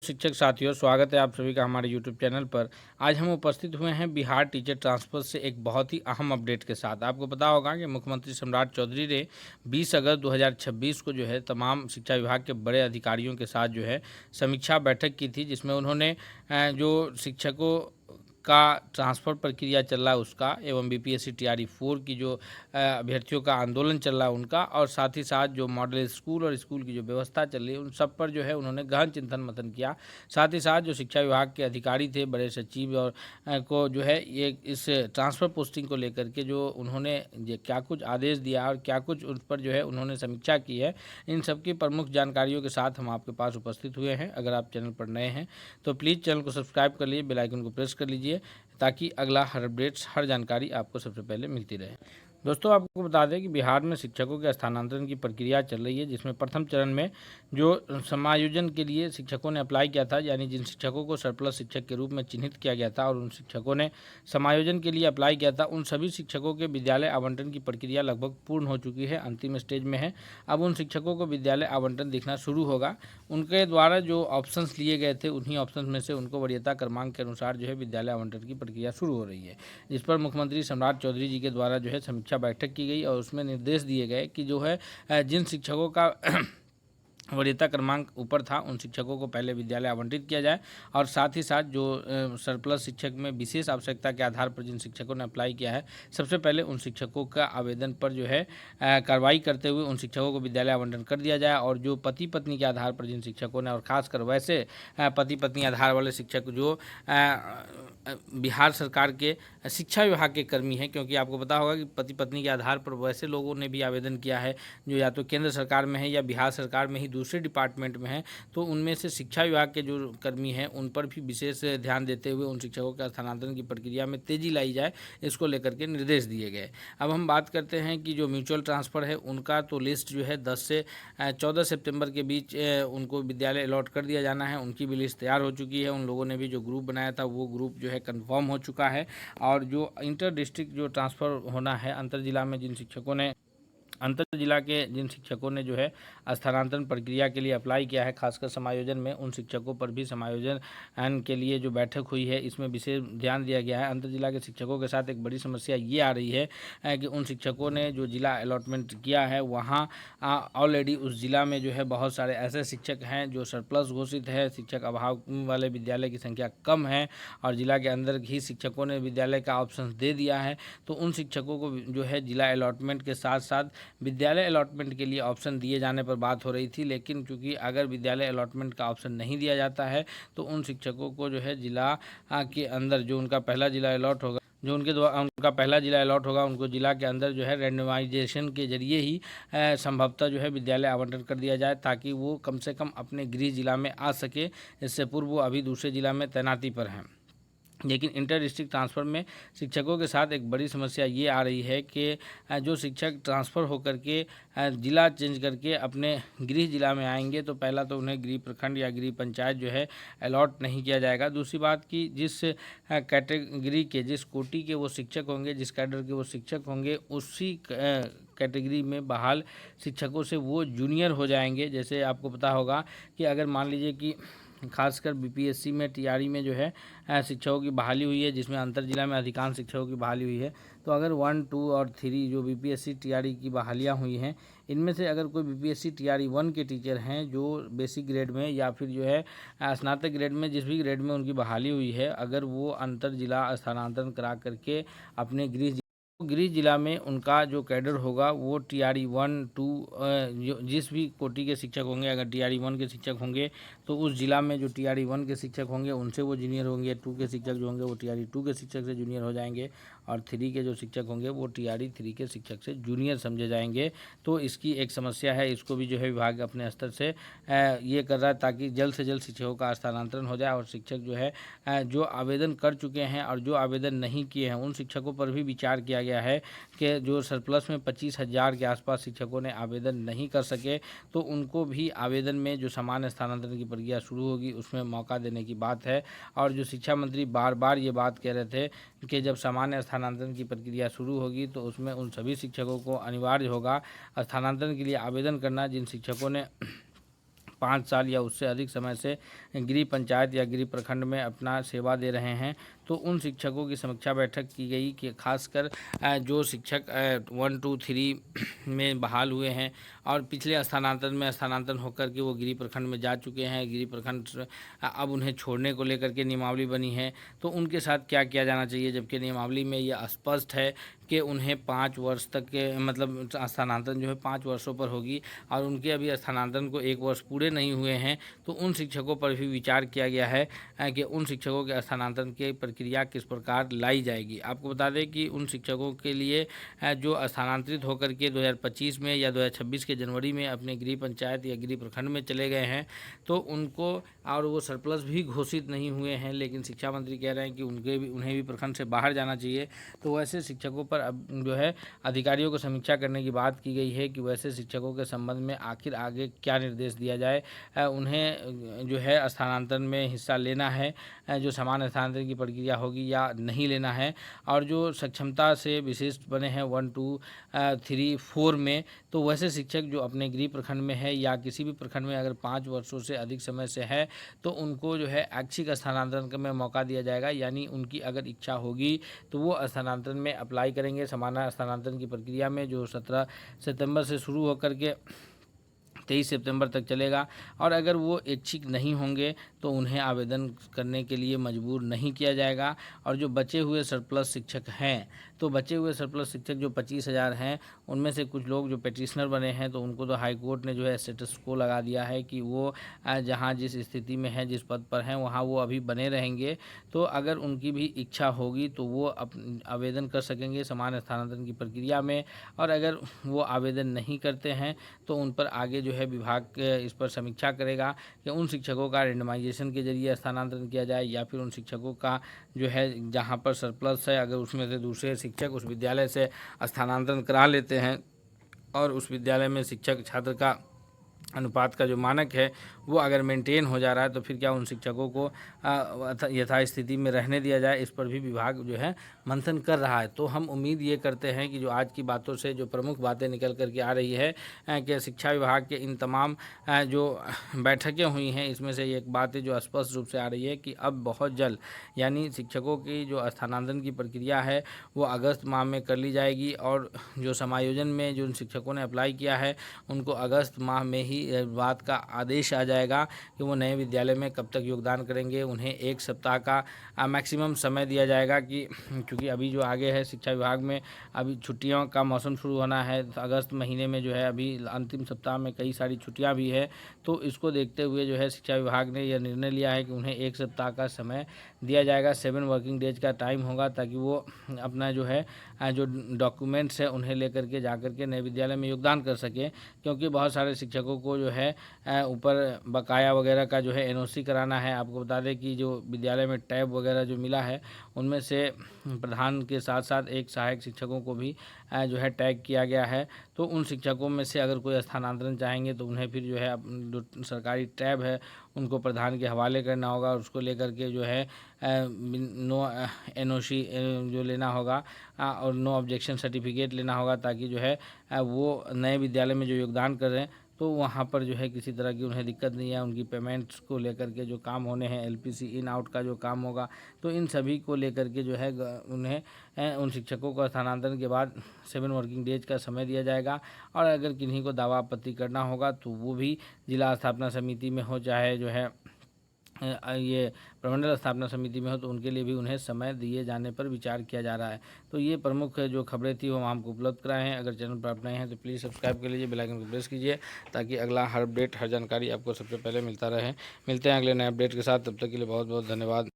शिक्षक साथियों, स्वागत है आप सभी का हमारे यूट्यूब चैनल पर। आज हम उपस्थित हुए हैं बिहार टीचर ट्रांसफ़र से एक बहुत ही अहम अपडेट के साथ। आपको पता होगा कि मुख्यमंत्री सम्राट चौधरी ने 20 अगस्त 2026 को जो है तमाम शिक्षा विभाग के बड़े अधिकारियों के साथ जो है समीक्षा बैठक की थी, जिसमें उन्होंने जो शिक्षकों का ट्रांसफ़र प्रक्रिया चल रहा है उसका, एवं बीपीएससी टीआरई 4 की जो अभ्यर्थियों का आंदोलन चल रहा है उनका, और साथ ही साथ जो मॉडल स्कूल और स्कूल की जो व्यवस्था चल रही है उन सब पर जो है उन्होंने गहन चिंतन मंथन किया। साथ ही साथ जो शिक्षा विभाग के अधिकारी थे, बड़े सचिव और को जो है ये इस ट्रांसफ़र पोस्टिंग को लेकर के जो उन्होंने ये क्या कुछ आदेश दिया और क्या कुछ उस पर जो है उन्होंने समीक्षा की है, इन सब की प्रमुख जानकारियों के साथ हम आपके पास उपस्थित हुए हैं। अगर आप चैनल पर नए हैं तो प्लीज़ चैनल को सब्सक्राइब कर लीजिए, बेल आइकन को प्रेस कर लीजिए, ताकि अगला हर अपडेट्स, हर जानकारी आपको सबसे पहले मिलती रहे। दोस्तों, आपको बता दें कि बिहार में शिक्षकों के स्थानांतरण की प्रक्रिया चल रही है, जिसमें प्रथम चरण में जो समायोजन के लिए शिक्षकों ने अप्लाई किया था, यानी जिन शिक्षकों को सरप्लस शिक्षक के रूप में चिन्हित किया गया था और उन शिक्षकों ने समायोजन के लिए अप्लाई किया था, उन सभी शिक्षकों के विद्यालय आवंटन की प्रक्रिया लगभग पूर्ण हो चुकी है, अंतिम स्टेज में है। अब उन शिक्षकों को विद्यालय आवंटन दिखना शुरू होगा। उनके द्वारा जो ऑप्शंस लिए गए थे, उन्हीं ऑप्शंस में से उनको वरीयता क्रमांक के अनुसार जो है विद्यालय आवंटन की प्रक्रिया शुरू हो रही है, जिस पर मुख्यमंत्री सम्राट चौधरी जी के द्वारा जो है समीक्षा बैठक की गई और उसमें निर्देश दिए गए कि जो है जिन शिक्षकों का वरीयता क्रमांक ऊपर था उन शिक्षकों को पहले विद्यालय आवंटित किया जाए, और साथ ही साथ जो सरप्लस शिक्षक में विशेष आवश्यकता के आधार पर जिन शिक्षकों ने अप्लाई किया है, सबसे पहले उन शिक्षकों का आवेदन पर जो है कार्रवाई करते हुए उन शिक्षकों को विद्यालय आवंटन कर दिया जाए। और जो पति पत्नी के आधार पर जिन शिक्षकों ने, और खासकर वैसे पति पत्नी आधार वाले शिक्षक जो बिहार सरकार के शिक्षा विभाग के कर्मी हैं, क्योंकि आपको पता होगा कि पति पत्नी के आधार पर वैसे लोगों ने भी आवेदन किया है जो या तो केंद्र सरकार में है या बिहार सरकार में ही दूसरे डिपार्टमेंट में है, तो उनमें से शिक्षा विभाग के जो कर्मी हैं उन पर भी विशेष ध्यान देते हुए उन शिक्षकों के स्थानांतरण की प्रक्रिया में तेजी लाई जाए, इसको लेकर के निर्देश दिए गए। अब हम बात करते हैं कि जो म्यूचुअल ट्रांसफ़र है उनका तो लिस्ट जो है 10 से 14 सितंबर के बीच उनको विद्यालय अलॉट कर दिया जाना है। उनकी भी लिस्ट तैयार हो चुकी है। उन लोगों ने भी जो ग्रुप बनाया था वो ग्रुप जो है कन्फर्म हो चुका है। और जो इंटर डिस्ट्रिक्ट जो ट्रांसफ़र होना है, अंतर जिला में जिन शिक्षकों ने अंतर जिला के जिन शिक्षकों ने जो है स्थानांतरण प्रक्रिया के लिए अप्लाई किया है, खासकर समायोजन में, उन शिक्षकों पर भी समायोजन के लिए जो बैठक हुई है इसमें विशेष ध्यान दिया गया है। अंतर जिला के शिक्षकों के साथ एक बड़ी समस्या ये आ रही है कि उन शिक्षकों ने जो जिला अलॉटमेंट किया है वहाँ ऑलरेडी उस जिला में जो है बहुत सारे ऐसे शिक्षक हैं जो सरप्लस घोषित है, शिक्षक अभाव वाले विद्यालय की संख्या कम है, और जिला के अंदर ही शिक्षकों ने विद्यालय का ऑप्शन दे दिया है। तो उन शिक्षकों को जो है जिला अलॉटमेंट के साथ साथ विद्यालय अलॉटमेंट के लिए ऑप्शन दिए जाने पर बात हो रही थी, लेकिन क्योंकि अगर विद्यालय अलॉटमेंट का ऑप्शन नहीं दिया जाता है तो उन शिक्षकों को जो है जिला के अंदर जो उनका पहला जिला अलॉट होगा, उनको जिला के अंदर जो है रैंडमाइजेशन के जरिए ही संभवतः जो है विद्यालय आवंटन कर दिया जाए, ताकि वो कम से कम अपने गृह जिला में आ सके। इससे पूर्व वो अभी दूसरे जिला में तैनाती पर हैं। लेकिन इंटर डिस्ट्रिक्ट ट्रांसफ़र में शिक्षकों के साथ एक बड़ी समस्या ये आ रही है कि जो शिक्षक ट्रांसफ़र होकर के ज़िला चेंज करके अपने गृह जिला में आएंगे तो पहला तो उन्हें गृह प्रखंड या गृह पंचायत जो है अलॉट नहीं किया जाएगा। दूसरी बात कि जिस कैटेगरी के, जिस कोटि के वो शिक्षक होंगे, जिस कैडर के वो शिक्षक होंगे, उसी कैटेगरी में बहाल शिक्षकों से वो जूनियर हो जाएंगे। जैसे आपको पता होगा कि अगर मान लीजिए कि खासकर बीपीएससी में टीआरई में जो है शिक्षकों की बहाली हुई है, जिसमें अंतर जिला में अधिकांश शिक्षकों की बहाली हुई है, तो अगर 1, 2 और 3 जो बीपीएससी टीआरई की बहालियां हुई हैं, इनमें से अगर कोई बीपीएससी टीआरई 1 के टीचर हैं जो बेसिक ग्रेड में या फिर जो है स्नातक ग्रेड में, जिस भी ग्रेड में उनकी बहाली हुई है, अगर वो अंतर जिला स्थानांतरण करा करके अपने गृह जिला में उनका जो कैडर होगा वो टीआरई 1, 2 जिस भी कोटि के शिक्षक होंगे, अगर टीआरई 1 के शिक्षक होंगे तो उस जिला में जो टीआरई 1 के शिक्षक होंगे उनसे वो जूनियर होंगे, 2 के शिक्षक जो होंगे वो टीआरई 2 के शिक्षक से जूनियर हो जाएंगे, और 3 के जो शिक्षक होंगे वो टीआरई 3 के शिक्षक से जूनियर समझे जाएंगे। तो इसकी एक समस्या है, इसको भी जो है विभाग अपने स्तर से ये कर रहा है ताकि जल्द से जल्द शिक्षकों का स्थानांतरण हो जाए, और शिक्षक जो है जो आवेदन कर चुके हैं और जो आवेदन नहीं किए हैं उन शिक्षकों पर भी विचार किया गया है कि जो सरप्लस में 25,000 के आसपास शिक्षकों ने आवेदन नहीं कर सके, तो उनको भी आवेदन में जो सामान्य स्थानांतरण की प्रक्रिया शुरू होगी उसमें मौका देने की बात है। और जो शिक्षा मंत्री बार बार ये बात कह रहे थे कि जब सामान्य स्थानांतरण की प्रक्रिया शुरू होगी तो उसमें उन सभी शिक्षकों को अनिवार्य होगा स्थानांतरण के लिए आवेदन करना जिन शिक्षकों ने 5 साल या उससे अधिक समय से गृह पंचायत या गृह प्रखंड में अपना सेवा दे रहे हैं, तो उन शिक्षकों की समीक्षा बैठक की गई कि खासकर जो शिक्षक 1, 2, 3 में बहाल हुए हैं और पिछले स्थानांतरण होकर के वो गृह प्रखंड में जा चुके हैं, गृह प्रखंड अब उन्हें छोड़ने को लेकर के नियमावली बनी है, तो उनके साथ क्या किया जाना चाहिए। जबकि नियमावली में ये स्पष्ट है कि उन्हें 5 वर्ष तक के मतलब स्थानांतरण जो है 5 वर्षों पर होगी और उनके अभी स्थानांतरण को 1 वर्ष पूरे नहीं हुए हैं, तो उन शिक्षकों पर भी विचार किया गया है कि उन शिक्षकों के स्थानांतरण की प्रक्रिया किस प्रकार लाई जाएगी। आपको बता दें कि उन शिक्षकों के लिए जो स्थानांतरित होकर के 2025 में या 2026 के जनवरी में अपने गृह पंचायत या गृह प्रखंड में चले गए हैं, तो उनको और वो सरप्लस भी घोषित नहीं हुए हैं, लेकिन शिक्षा मंत्री कह रहे हैं कि उन्हें भी प्रखंड से बाहर जाना चाहिए। तो वैसे शिक्षकों पर अब जो है अधिकारियों को समीक्षा करने की बात की गई है कि वैसे शिक्षकों के संबंध में आखिर आगे क्या निर्देश दिया जाए। उन्हें जो है स्थानांतरण में हिस्सा लेना है, जो समान स्थानांतरण की प्रक्रिया होगी, या नहीं लेना है। और जो सक्षमता से विशिष्ट बने हैं 1, 2, 3, 4 में, तो वैसे शिक्षक जो अपने गृह प्रखंड में है या किसी भी प्रखंड में अगर 5 वर्षों से अधिक समय से है, तो उनको जो है ऐच्छिक स्थानांतरण में मौका दिया जाएगा। यानी उनकी अगर इच्छा होगी तो वो स्थानांतरण में अप्लाई करेंगे समान स्थानांतरण की प्रक्रिया में, जो 17 सितंबर से शुरू होकर के 23 सितंबर तक चलेगा। और अगर वो इच्छुक नहीं होंगे तो उन्हें आवेदन करने के लिए मजबूर नहीं किया जाएगा। और जो बचे हुए सरप्लस शिक्षक हैं, तो बचे हुए सरप्लस शिक्षक जो 25,000 हैं, उनमें से कुछ लोग जो पेटिशनर बने हैं, तो उनको तो हाई कोर्ट ने जो है स्टेटस को लगा दिया है कि वो जहाँ जिस स्थिति में है, जिस पद पर हैं, वहाँ वो अभी बने रहेंगे। तो अगर उनकी भी इच्छा होगी तो वो आवेदन कर सकेंगे समान स्थानांतरण की प्रक्रिया में। और अगर वो आवेदन नहीं करते हैं तो उन पर आगे जो है विभाग इस पर समीक्षा करेगा कि उन शिक्षकों का रेंडमाइजेशन के जरिए स्थानांतरण किया जाए, या फिर उन शिक्षकों का जो है जहाँ पर सरप्लस है, अगर उसमें से दूसरे शिक्षक उस विद्यालय से स्थानांतरण करा लेते हैं और उस विद्यालय में शिक्षक छात्र का अनुपात का जो मानक है वो अगर मेंटेन हो जा रहा है, तो फिर क्या उन शिक्षकों को यथास्थिति में रहने दिया जाए। इस पर भी विभाग जो है मंथन कर रहा है। तो हम उम्मीद ये करते हैं कि जो आज की बातों से जो प्रमुख बातें निकल करके आ रही है कि शिक्षा विभाग के इन तमाम जो बैठकें हुई हैं, इसमें से एक बात जो स्पष्ट रूप से आ रही है कि अब बहुत जल्द, यानी शिक्षकों की जो स्थानांतरण की प्रक्रिया है वो अगस्त माह में कर ली जाएगी। और जो समायोजन में जो शिक्षकों ने अप्लाई किया है उनको अगस्त माह में ही बात का आदेश आ जाएगा कि वो नए विद्यालय में कब तक योगदान करेंगे। उन्हें 1 सप्ताह का मैक्सिमम समय दिया जाएगा कि क्योंकि अभी जो आगे है शिक्षा विभाग में अभी छुट्टियों का मौसम शुरू होना है, तो अगस्त महीने में जो है अभी अंतिम सप्ताह में कई सारी छुट्टियां भी है। तो इसको देखते हुए जो है शिक्षा विभाग ने यह निर्णय लिया है कि उन्हें 1 सप्ताह का समय दिया जाएगा, 7 वर्किंग डेज का टाइम होगा, ताकि वो अपना जो है जो डॉक्यूमेंट्स है उन्हें लेकर के जाकर के नए विद्यालय में योगदान कर सकें। क्योंकि बहुत सारे शिक्षकों को जो है ऊपर बकाया वगैरह का जो है एनओसी कराना है। आपको बता दें कि जो विद्यालय में टैब वगैरह जो मिला है उनमें से प्रधान के साथ साथ एक सहायक शिक्षकों को भी जो है टैग किया गया है। तो उन शिक्षकों में से अगर कोई स्थानांतरण चाहेंगे तो उन्हें फिर जो है जो सरकारी टैब है उनको प्रधान के हवाले करना होगा, और उसको लेकर के जो है नो एनओसी जो लेना होगा और नो ऑब्जेक्शन सर्टिफिकेट लेना होगा, ताकि जो है वो नए विद्यालय में जो योगदान कर रहे हैं तो वहाँ पर जो है किसी तरह की उन्हें दिक्कत नहीं है। उनकी पेमेंट्स को लेकर के जो काम होने हैं, एलपीसी इन आउट का जो काम होगा, तो इन सभी को लेकर के जो है उन्हें उन शिक्षकों को स्थानांतरण के बाद 7 वर्किंग डेज का समय दिया जाएगा। और अगर किन्हीं को दावा आपत्ति करना होगा तो वो भी जिला स्थापना समिति में हो, चाहे जो है ये प्रमंडल स्थापना समिति में हो, तो उनके लिए भी उन्हें समय दिए जाने पर विचार किया जा रहा है। तो ये प्रमुख जो खबरें थी वो हम आपको उपलब्ध कराए हैं। अगर चैनल पर आप नए हैं तो प्लीज़ सब्सक्राइब कर लीजिए, बेल आइकन को प्रेस कीजिए, ताकि अगला हर अपडेट हर जानकारी आपको सबसे पहले मिलता रहे। मिलते हैं अगले नए अपडेट के साथ, तब तक के लिए बहुत बहुत धन्यवाद।